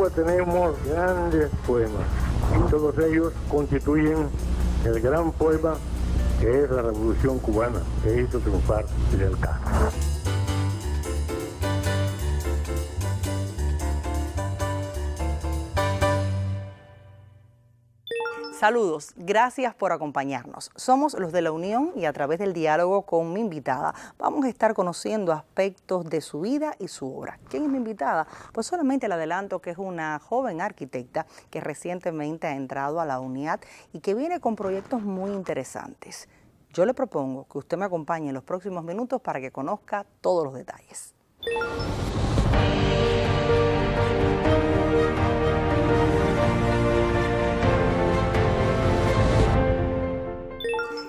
Cuba tenemos grandes poemas y todos ellos constituyen el gran poema que es la Revolución Cubana, que hizo triunfar Fidel Castro. Saludos, gracias por acompañarnos. Somos los de la Unión y a través del diálogo con mi invitada vamos a estar conociendo aspectos de su vida y su obra. ¿Quién es mi invitada? Pues solamente le adelanto que es una joven arquitecta que recientemente ha entrado a la UNIAD y que viene con proyectos muy interesantes. Yo le propongo que usted me acompañe en los próximos minutos para que conozca todos los detalles.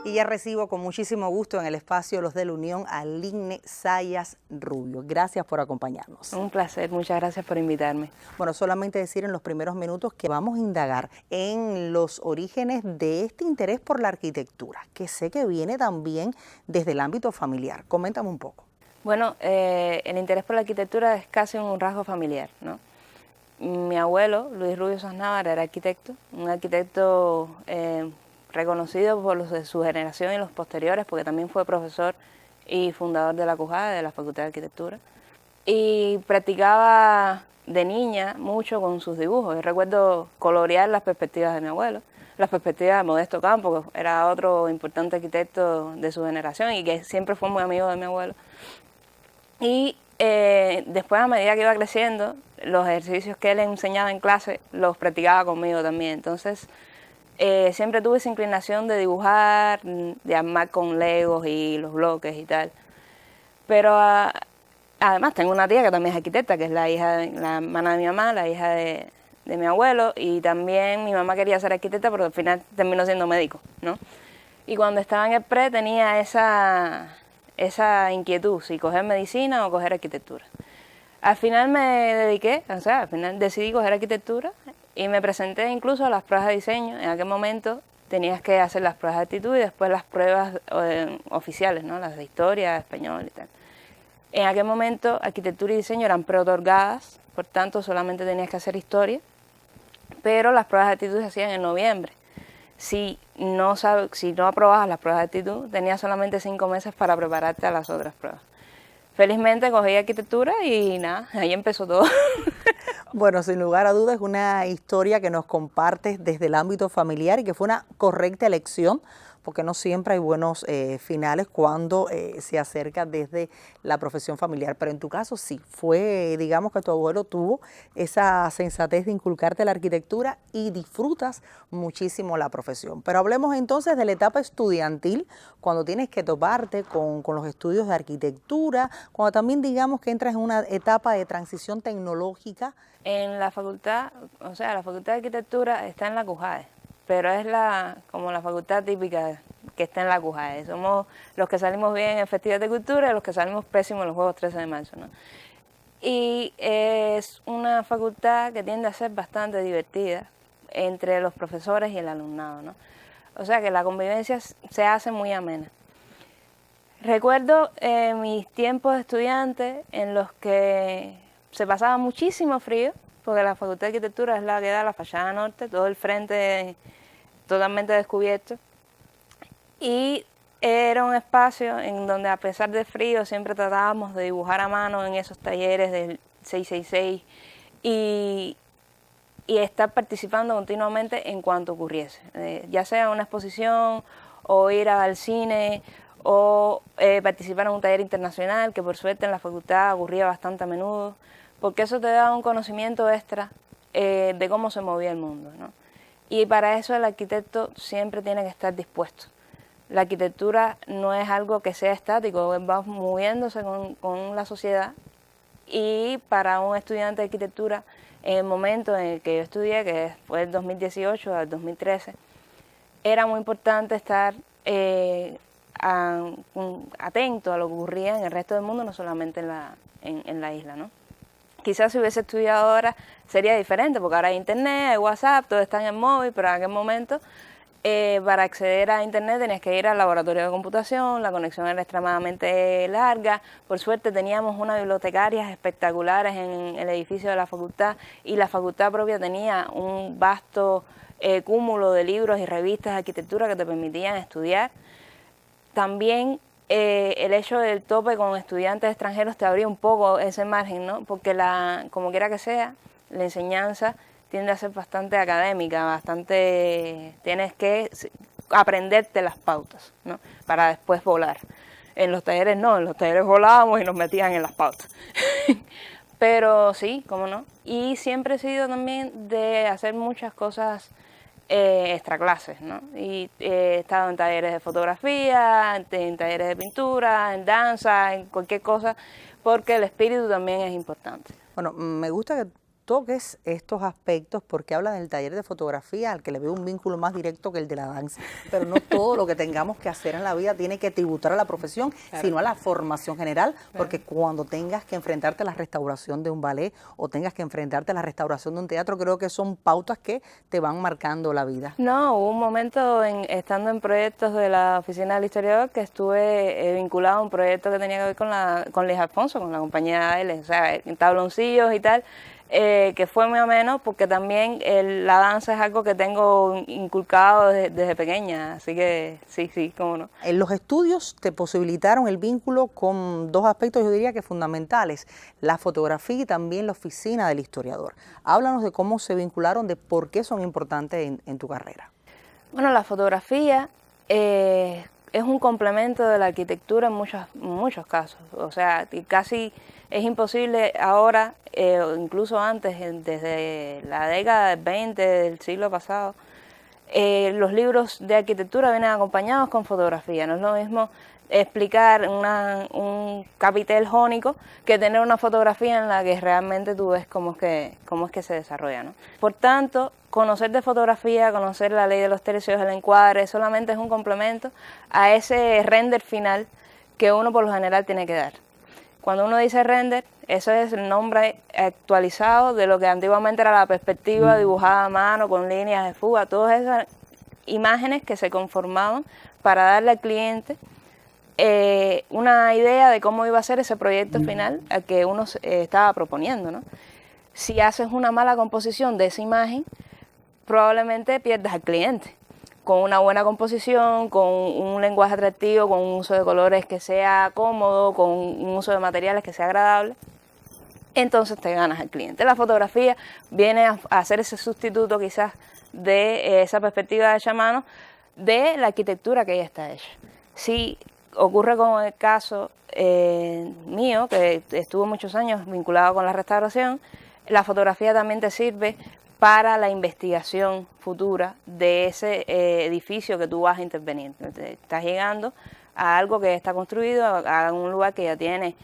Y ya recibo con muchísimo gusto en el espacio Los de la Unión a Ligne Zayas Rubio. Gracias por acompañarnos. Un placer, muchas gracias por invitarme. Bueno, solamente decir en los primeros minutos que vamos a indagar en los orígenes de este interés por la arquitectura, que sé que viene también desde el ámbito familiar. Coméntame un poco. Bueno, el interés por la arquitectura es casi un rasgo familiar, ¿no? Mi abuelo, Luis Rubio Sasnávar, era arquitecto, un arquitecto reconocido por los de su generación y los posteriores, porque también fue profesor y fundador de la CUJADE, de la Facultad de Arquitectura. Y practicaba de niña mucho con sus dibujos. Yo recuerdo colorear las perspectivas de mi abuelo, las perspectivas de Modesto Campo, que era otro importante arquitecto de su generación y que siempre fue muy amigo de mi abuelo. Y después, a medida que iba creciendo, los ejercicios que él enseñaba en clase los practicaba conmigo también. Entonces, siempre tuve esa inclinación de dibujar, de armar con legos y los bloques y tal. Pero además tengo una tía que también es arquitecta, que es la hermana de mi mamá, la hija de mi abuelo, y también mi mamá quería ser arquitecta, pero al final terminó siendo médico, ¿no? Y cuando estaba en el pre tenía esa inquietud, si coger medicina o coger arquitectura. Al final me dediqué, o sea, al final decidí coger arquitectura y me presenté incluso a las pruebas de diseño. En aquel momento tenías que hacer las pruebas de actitud y después las pruebas oficiales, ¿no? Las de historia, español y tal. En aquel momento arquitectura y diseño eran preotorgadas, por tanto solamente tenías que hacer historia, pero las pruebas de actitud se hacían en noviembre. Si no aprobabas las pruebas de actitud, tenías solamente 5 meses para prepararte a las otras pruebas. Felizmente cogí arquitectura y nada, ahí empezó todo. Bueno, sin lugar a dudas es una historia que nos compartes desde el ámbito familiar y que fue una correcta elección, porque no siempre hay buenos finales cuando se acerca desde la profesión familiar. Pero en tu caso sí, fue, digamos que tu abuelo tuvo esa sensatez de inculcarte la arquitectura y disfrutas muchísimo la profesión. Pero hablemos entonces de la etapa estudiantil, cuando tienes que toparte con los estudios de arquitectura, cuando también digamos que entras en una etapa de transición tecnológica. En la facultad, o sea, la Facultad de Arquitectura está en la CUJADE, pero es como la facultad típica que está en la CUJADE. Somos los que salimos bien en el Festival de Cultura y los que salimos pésimos en los Juegos 13 de marzo, ¿no? Y es una facultad que tiende a ser bastante divertida entre los profesores y el alumnado, ¿no? O sea que la convivencia se hace muy amena. Recuerdo mis tiempos de estudiante en los que se pasaba muchísimo frío, porque la Facultad de Arquitectura es la que da la fachada norte, todo el frente totalmente descubierto. Y era un espacio en donde, a pesar del frío, siempre tratábamos de dibujar a mano en esos talleres del 666 y estar participando continuamente en cuanto ocurriese, ya sea una exposición o ir al cine o participar en un taller internacional, que por suerte en la facultad ocurría bastante a menudo, porque eso te da un conocimiento extra de cómo se movía el mundo, ¿no? Y para eso el arquitecto siempre tiene que estar dispuesto. La arquitectura no es algo que sea estático, va moviéndose con la sociedad, y para un estudiante de arquitectura, en el momento en el que yo estudié, que fue del 2018 al 2013, era muy importante estar atento a lo que ocurría en el resto del mundo, no solamente en la isla, ¿no? Quizás si hubiese estudiado ahora sería diferente, porque ahora hay internet, hay WhatsApp, todo está en el móvil, pero en aquel momento para acceder a internet tenías que ir al laboratorio de computación, la conexión era extremadamente larga. Por suerte teníamos unas bibliotecarias espectaculares en el edificio de la facultad, y la facultad propia tenía un vasto cúmulo de libros y revistas de arquitectura que te permitían estudiar. También el hecho del tope con estudiantes extranjeros te abría un poco ese margen, ¿no? Porque como quiera que sea, la enseñanza tiende a ser bastante académica, tienes que aprenderte las pautas, ¿no? Para después volar. En los talleres no, en los talleres volábamos y nos metían en las pautas. Pero sí, cómo no. Y siempre he sido también de hacer muchas cosas extraclases, ¿no? Y he estado en talleres de fotografía, en talleres de pintura, en danza, en cualquier cosa, porque el espíritu también es importante. Bueno, me gusta que toques estos aspectos porque habla del taller de fotografía al que le veo un vínculo más directo que el de la danza, pero no todo lo que tengamos que hacer en la vida tiene que tributar a la profesión, sino a la formación general, porque cuando tengas que enfrentarte a la restauración de un ballet o tengas que enfrentarte a la restauración de un teatro, creo que son pautas que te van marcando la vida. No, hubo un momento estando en proyectos de la Oficina del Historiador que estuve vinculado a un proyecto que tenía que ver con Luis Alfonso, con la compañía L, o sea, en tabloncillos y tal, que fue muy ameno porque también la danza es algo que tengo inculcado desde pequeña, así que sí, cómo no. En los estudios te posibilitaron el vínculo con dos aspectos, yo diría que fundamentales, la fotografía y también la oficina del historiador. Háblanos de cómo se vincularon, de por qué son importantes en tu carrera. Bueno, la fotografía es un complemento de la arquitectura en muchos casos, o sea, casi es imposible ahora, incluso antes, desde la década del 20 del siglo pasado, los libros de arquitectura vienen acompañados con fotografía. No es lo mismo explicar un capitel jónico que tener una fotografía en la que realmente tú ves cómo es que se desarrolla, ¿no? Por tanto, conocer de fotografía, conocer la ley de los tercios, el encuadre, solamente es un complemento a ese render final que uno por lo general tiene que dar. Cuando uno dice render, eso es el nombre actualizado de lo que antiguamente era la perspectiva dibujada a mano con líneas de fuga, todas esas imágenes que se conformaban para darle al cliente una idea de cómo iba a ser ese proyecto final al que uno estaba proponiendo, ¿no? Si haces una mala composición de esa imagen, probablemente pierdas al cliente. Con una buena composición, con un lenguaje atractivo, con un uso de colores que sea cómodo, con un uso de materiales que sea agradable, entonces te ganas al cliente. La fotografía viene a hacer ese sustituto quizás de esa perspectiva hecha a mano de la arquitectura que ya está hecha. Si ocurre con el caso mío, que estuvo muchos años vinculado con la restauración, la fotografía también te sirve para la investigación futura de ese edificio que tú vas a intervenir. Estás llegando a algo que está construido, a un lugar que ya tiene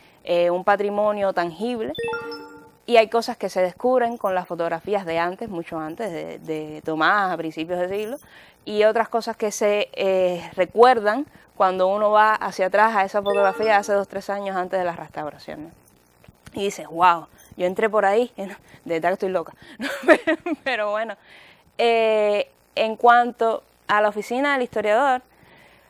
un patrimonio tangible, y hay cosas que se descubren con las fotografías de antes, mucho antes, de Tomás a principios de siglo, y otras cosas que se recuerdan cuando uno va hacia atrás a esa fotografía hace 2 o 3 años antes de la restauración, ¿no? Y dices, wow, yo entré por ahí, de verdad que estoy loca, pero bueno, en cuanto a la oficina del historiador,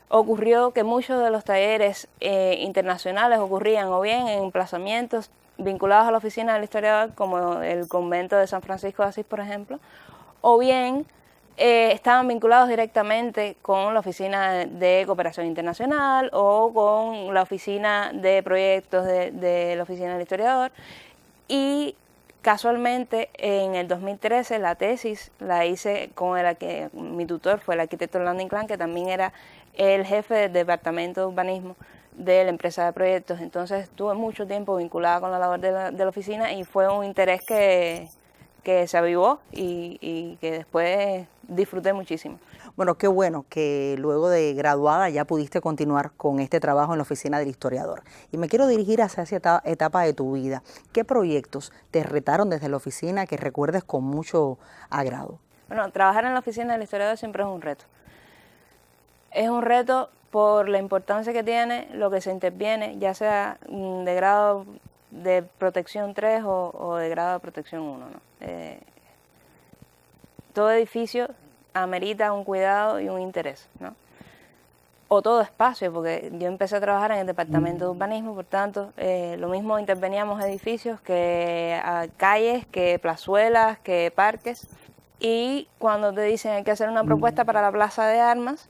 ocurrió que muchos de los talleres internacionales ocurrían o bien en emplazamientos vinculados a la oficina del historiador, como el convento de San Francisco de Asís, por ejemplo, o bien estaban vinculados directamente con la oficina de cooperación internacional o con la oficina de proyectos de la oficina del historiador. Y casualmente en el 2013 la tesis la hice con mi tutor fue el arquitecto Orlando Inclán, que también era el jefe del departamento de urbanismo de la empresa de proyectos. Entonces estuve mucho tiempo vinculada con la labor de la oficina y fue un interés que se avivó y que después disfruté muchísimo. Bueno, qué bueno que luego de graduada ya pudiste continuar con este trabajo en la oficina del historiador. Y me quiero dirigir hacia esa etapa de tu vida. ¿Qué proyectos te retaron desde la oficina que recuerdes con mucho agrado? Bueno, trabajar en la oficina del historiador siempre es un reto. Es un reto por la importancia que tiene lo que se interviene, ya sea de grado de protección 3 o de grado de protección 1, ¿no? Todo edificio amerita un cuidado y un interés, ¿no? O todo espacio, porque yo empecé a trabajar en el departamento de urbanismo, por tanto, lo mismo interveníamos edificios que calles, que plazuelas, que parques. Y cuando te dicen hay que hacer una propuesta para la Plaza de Armas,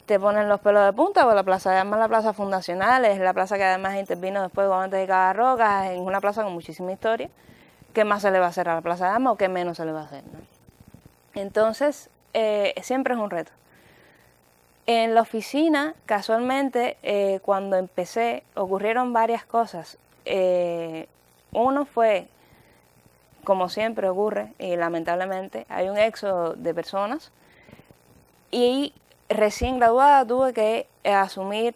te ponen los pelos de punta, porque la Plaza de Armas es la plaza fundacional, es la plaza que además intervino después con antes de Cabarrocas, es una plaza con muchísima historia. ¿Qué más se le va a hacer a la Plaza de Armas o qué menos se le va a hacer, ¿no? Entonces, siempre es un reto. En la oficina, casualmente, cuando empecé, ocurrieron varias cosas. Uno fue, como siempre ocurre, y lamentablemente, hay un éxodo de personas. Y recién graduada tuve que asumir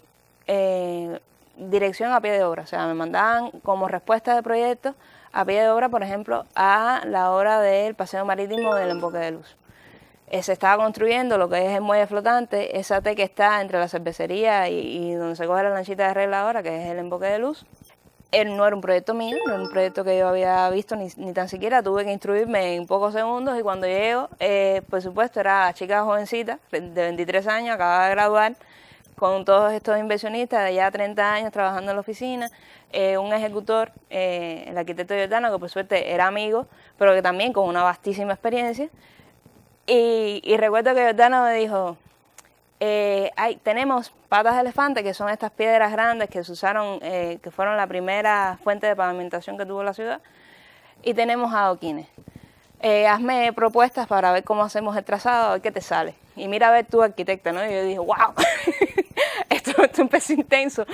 dirección a pie de obra. O sea, me mandaban como respuesta de proyectos a pie de obra, por ejemplo, a la hora del paseo marítimo del Emboque de Luz. Se estaba construyendo lo que es el muelle flotante, esa T que está entre la cervecería y donde se coge la lanchita de regla ahora, que es el Emboque de Luz. No era un proyecto mío, no era un proyecto que yo había visto ni tan siquiera, tuve que instruirme en pocos segundos y cuando llego, por supuesto, era la chica jovencita, de 23 años, acababa de graduar, con todos estos inversionistas de ya 30 años trabajando en la oficina, un ejecutor, el arquitecto Giordano, que por suerte era amigo, pero que también con una vastísima experiencia. Y recuerdo que Giordano me dijo, tenemos patas de elefante, que son estas piedras grandes que se usaron, que fueron la primera fuente de pavimentación que tuvo la ciudad, y tenemos adoquines. Hazme propuestas para ver cómo hacemos el trazado, a ver qué te sale. Y mira a ver tú, arquitecta, ¿no? Y yo dije, wow, esto empezó intenso.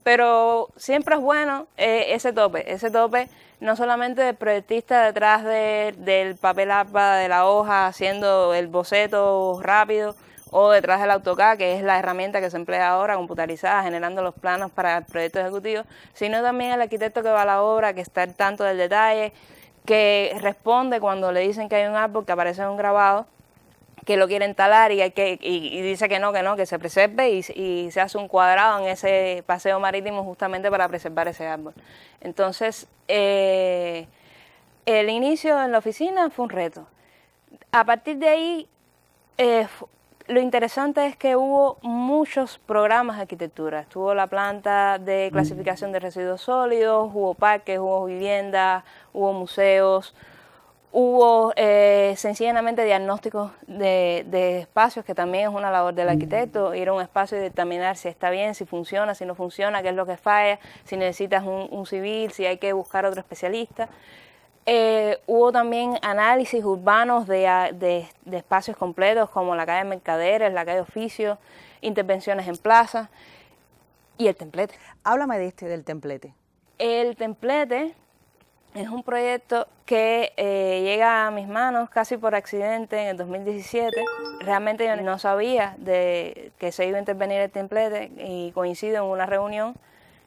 Pero siempre es bueno ese tope no solamente del proyectista detrás del papel ARPA, de la hoja, haciendo el boceto rápido, o detrás del AutoCAD, que es la herramienta que se emplea ahora, computarizada, generando los planos para el proyecto ejecutivo, sino también el arquitecto que va a la obra, que está al tanto del detalle, que responde cuando le dicen que hay un árbol que aparece en un grabado, que lo quieren talar y dice que no, que se preserve y se hace un cuadrado en ese paseo marítimo justamente para preservar ese árbol. Entonces, el inicio en la oficina fue un reto. A partir de ahí, lo interesante es que hubo muchos programas de arquitectura. Estuvo la planta de clasificación de residuos sólidos, hubo parques, hubo viviendas, hubo museos, hubo sencillamente diagnósticos de espacios, que también es una labor del arquitecto, ir a un espacio y determinar si está bien, si funciona, si no funciona, qué es lo que falla, si necesitas un civil, si hay que buscar otro especialista. Hubo también análisis urbanos de espacios completos como la calle Mercaderes, la calle Oficio, intervenciones en plazas y el templete. Háblame del templete. El templete es un proyecto que llega a mis manos casi por accidente en el 2017. Realmente yo no sabía de que se iba a intervenir el templete y coincido en una reunión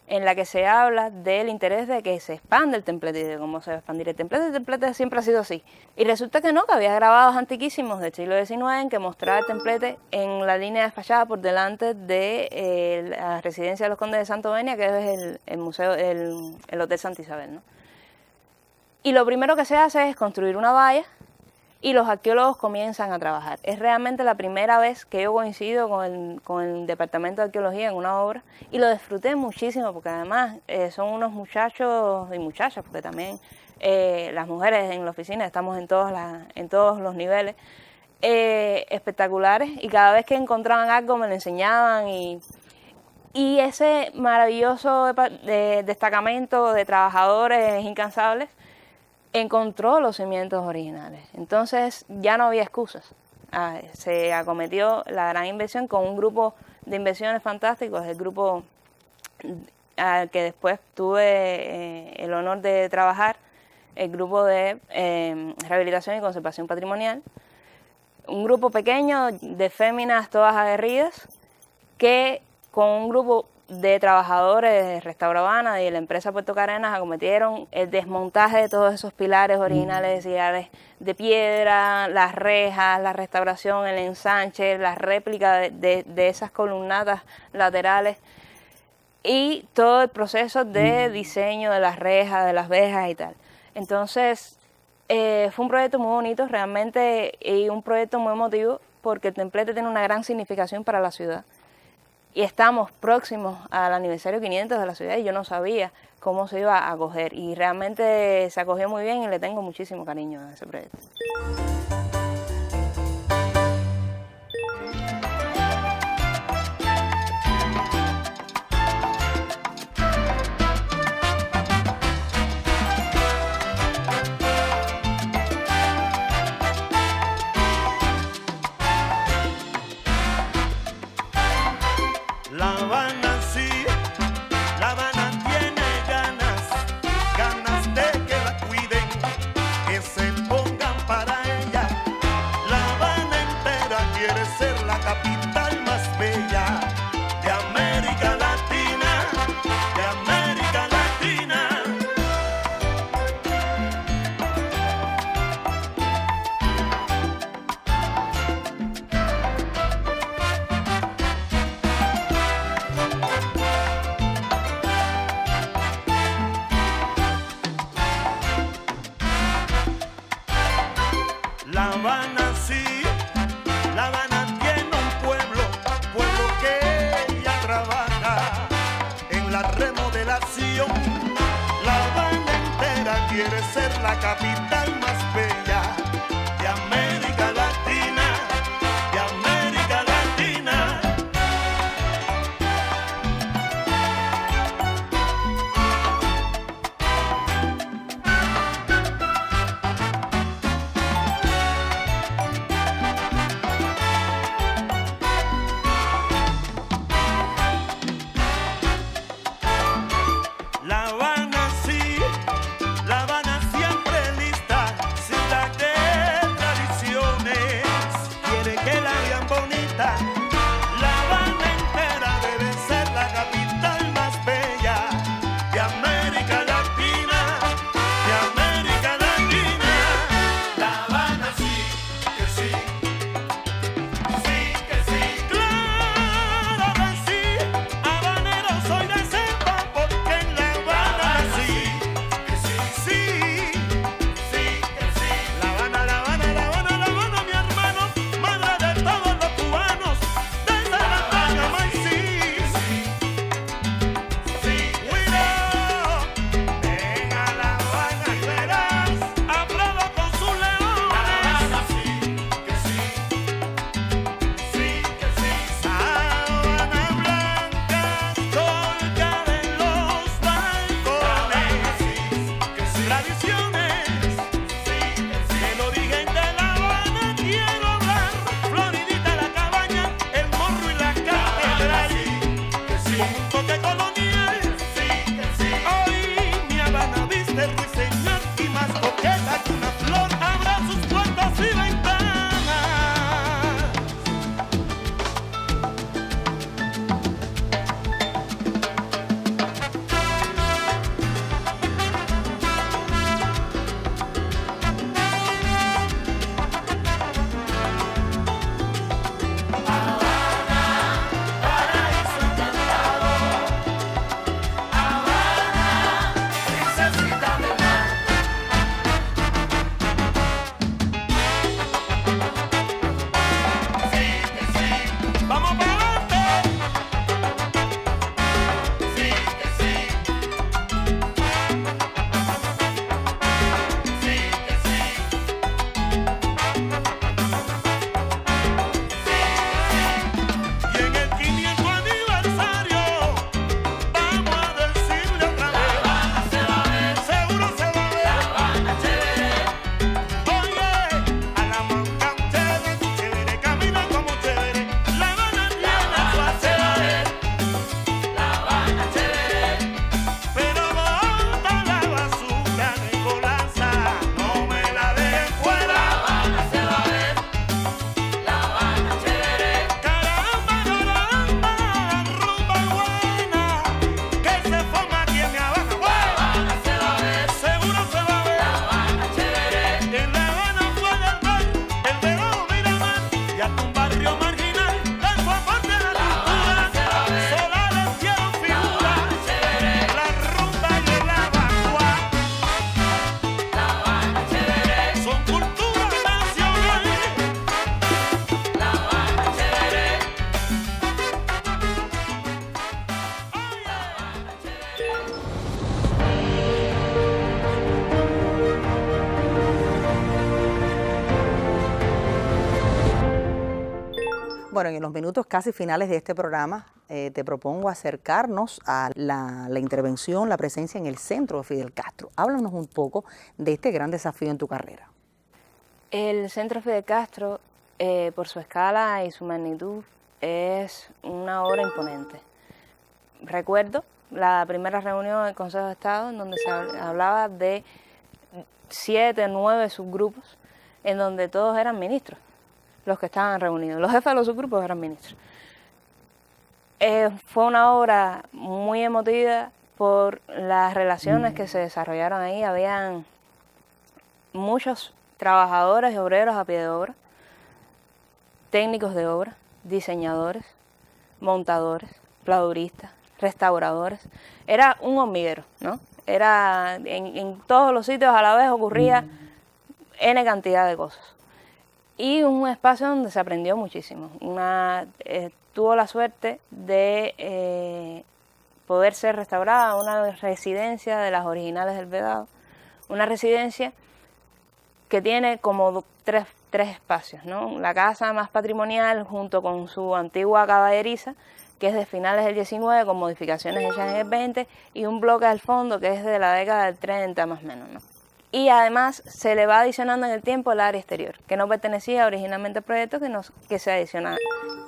en la que se habla del interés de que se expanda el templete y de cómo se va a expandir el templete. El templete siempre ha sido así. Y resulta que no, que había grabados antiquísimos del siglo XIX en que mostraba el templete en la línea de fachada por delante de la residencia de los Condes de Santovenia, que es el museo, el Hotel Santa Isabel, ¿no? Y lo primero que se hace es construir una valla y los arqueólogos comienzan a trabajar. Es realmente la primera vez que yo coincido con el Departamento de Arqueología en una obra y lo disfruté muchísimo porque además son unos muchachos y muchachas, porque también las mujeres en la oficina estamos en todos los niveles, espectaculares, y cada vez que encontraban algo me lo enseñaban y ese maravilloso destacamento de trabajadores incansables encontró los cimientos originales. Entonces ya no había excusas. Se acometió la gran inversión con un grupo de inversiones fantásticos, el grupo al que después tuve el honor de trabajar, el grupo de rehabilitación y conservación patrimonial, un grupo pequeño de féminas todas aguerridas que con un grupo de trabajadores de Restaurabana y de la empresa Puerto Carenas acometieron el desmontaje de todos esos pilares originales de sillares de piedra, las rejas, la restauración, el ensanche, la réplica de esas columnatas laterales y todo el proceso de diseño de las rejas, de las verjas y tal. Entonces, Fue un proyecto muy bonito realmente y un proyecto muy emotivo porque el templete tiene una gran significación para la ciudad. Y estamos próximos al aniversario 500 de la ciudad y yo no sabía cómo se iba a acoger. Y realmente se acogió muy bien y le tengo muchísimo cariño a ese proyecto. La Habana sí, La Habana tiene ganas de que la cuiden, que se pongan para ella. La Habana entera quiere ser la capital más bella de América Latina, de América Latina. La Habana sí, La Habana tiene un pueblo que ella trabaja en la remodelación. La Habana entera quiere ser la capital más bella de América Latina, de América Latina. La Habana sí, La Habana siempre lista, ciudad de tradiciones, quiere que la vean bonita. La Habana entera debe ser la capital más bella de América Latina, de América Latina. La Habana sí, que sí, sí que sí. Claro que sí, habanero soy de cepa porque en La Habana sí, que sí, sí, sí que sí. La Habana, La Habana, La Habana, La Habana, mi hermano, madre de todos los cubanos. Bueno, en los minutos casi finales de este programa te propongo acercarnos a la intervención, la presencia en el centro de Fidel Castro. Háblanos un poco de este gran desafío en tu carrera. El centro Fidel Castro, por su escala y su magnitud, es una obra imponente. Recuerdo la primera reunión del Consejo de Estado en donde se hablaba de 7, 9 subgrupos, en donde todos eran ministros, los que estaban reunidos. Los jefes de los subgrupos eran ministros. Fue una obra muy emotiva por las relaciones que se desarrollaron ahí. Habían muchos trabajadores y obreros a pie de obra, técnicos de obra, diseñadores, montadores, pladuristas, restauradores. Era un hormiguero, ¿no? Era en todos los sitios a la vez ocurría N cantidad de cosas. Y un espacio donde se aprendió muchísimo. Tuvo la suerte de poder ser restaurada una residencia de las originales del Vedado, una residencia que tiene como tres espacios, ¿no? La casa más patrimonial junto con su antigua caballeriza, que es de finales del 19 con modificaciones hechas en el 20, y un bloque al fondo que es de la década del 30 más o menos, ¿no? Y además se le va adicionando en el tiempo el área exterior, que no pertenecía originalmente al proyecto, que se adiciona.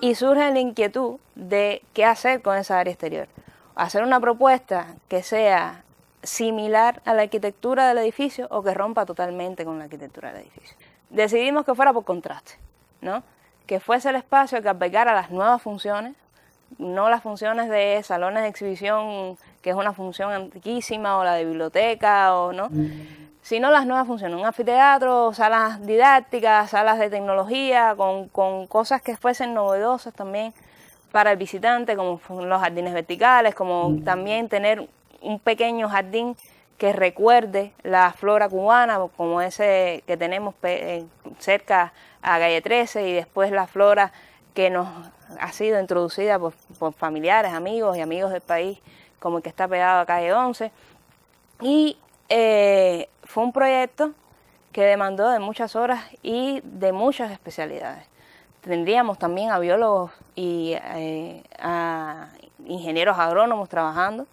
Y surge la inquietud de qué hacer con esa área exterior. Hacer una propuesta que sea similar a la arquitectura del edificio o que rompa totalmente con la arquitectura del edificio. Decidimos que fuera por contraste, ¿no? Que fuese el espacio que albergara las nuevas funciones, no las funciones de salones de exhibición, que es una función antiquísima, o la de biblioteca, o no, sino las nuevas funciones, un anfiteatro, salas didácticas, salas de tecnología, con cosas que fuesen novedosas también para el visitante, como los jardines verticales, como también tener un pequeño jardín que recuerde la flora cubana, como ese que tenemos cerca a Calle 13, y después la flora que nos ha sido introducida por familiares, amigos y amigos del país, como el que está pegado a Calle 11. Y fue un proyecto que demandó de muchas horas y de muchas especialidades. Tendríamos también a biólogos y a ingenieros agrónomos trabajando.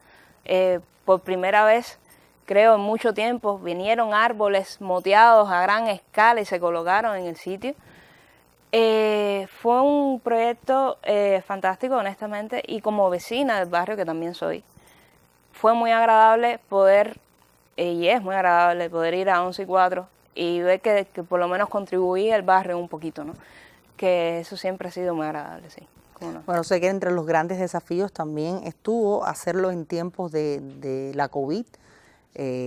Por primera vez, creo en mucho tiempo, vinieron árboles moteados a gran escala y se colocaron en el sitio. Fue un proyecto fantástico, honestamente, y como vecina del barrio, que también soy, fue muy agradable poder, y es muy agradable poder ir a 11 y 4 y ver que por lo menos contribuía el barrio un poquito, ¿no? Que eso siempre ha sido muy agradable, sí. ¿Cómo no? Bueno, sé que entre los grandes desafíos también estuvo hacerlo en tiempos de la COVID,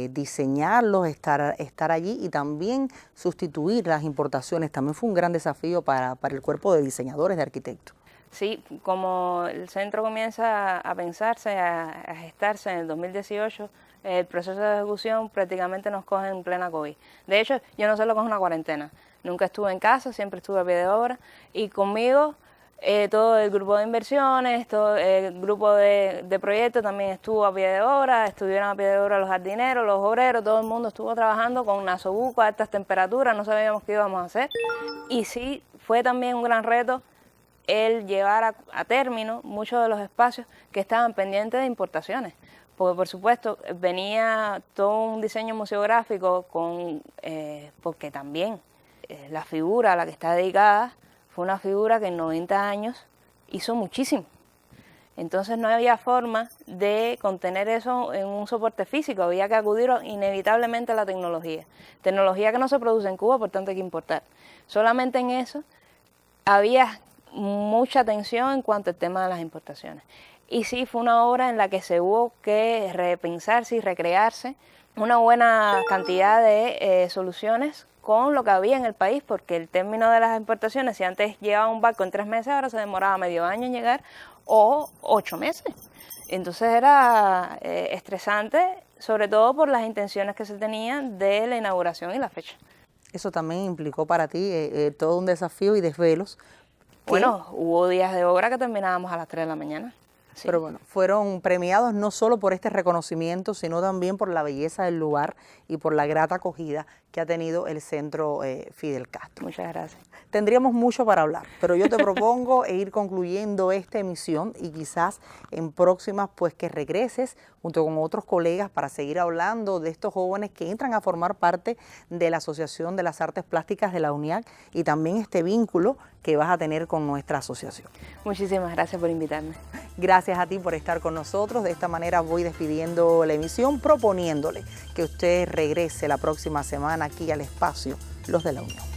diseñarlos, estar allí y también sustituir las importaciones. También fue un gran desafío para el cuerpo de diseñadores, de arquitectos. Sí, como el centro comienza a pensarse, a gestarse en el 2018, el proceso de ejecución prácticamente nos coge en plena COVID. De hecho, yo no sé lo que es una cuarentena. Nunca estuve en casa, siempre estuve a pie de obra, y conmigo todo el grupo de inversiones, todo el grupo de proyectos también estuvo a pie de obra, estuvieron a pie de obra los jardineros, los obreros, todo el mundo estuvo trabajando con nasobuco a altas temperaturas, no sabíamos qué íbamos a hacer. Y sí, fue también un gran reto el llevar a término muchos de los espacios que estaban pendientes de importaciones. Porque, por supuesto, venía todo un diseño museográfico porque también la figura a la que está dedicada fue una figura que en 90 años hizo muchísimo. Entonces no había forma de contener eso en un soporte físico, había que acudir inevitablemente a la tecnología. Tecnología que no se produce en Cuba, por tanto hay que importar. Solamente en eso había mucha atención en cuanto al tema de las importaciones. Y sí, fue una obra en la que se hubo que repensarse y recrearse una buena cantidad de soluciones con lo que había en el país, porque el término de las importaciones, si antes llevaba un barco en 3 meses, ahora se demoraba medio año en llegar o 8 meses. Entonces era estresante, sobre todo por las intenciones que se tenían de la inauguración y la fecha. Eso también implicó para ti todo un desafío y desvelos. Bueno, hubo días de obra que terminábamos a las 3 de la mañana. Sí. Pero bueno, fueron premiados no solo por este reconocimiento, sino también por la belleza del lugar y por la grata acogida que ha tenido el Centro Fidel Castro. Muchas gracias. Tendríamos mucho para hablar, pero yo te propongo ir concluyendo esta emisión y quizás en próximas pues que regreses junto con otros colegas para seguir hablando de estos jóvenes que entran a formar parte de la Asociación de las Artes Plásticas de la UNIAC y también este vínculo que vas a tener con nuestra asociación. Muchísimas gracias por invitarme. Gracias a ti por estar con nosotros. De esta manera voy despidiendo la emisión proponiéndole que usted regrese la próxima semana aquí al espacio Los de la Unión.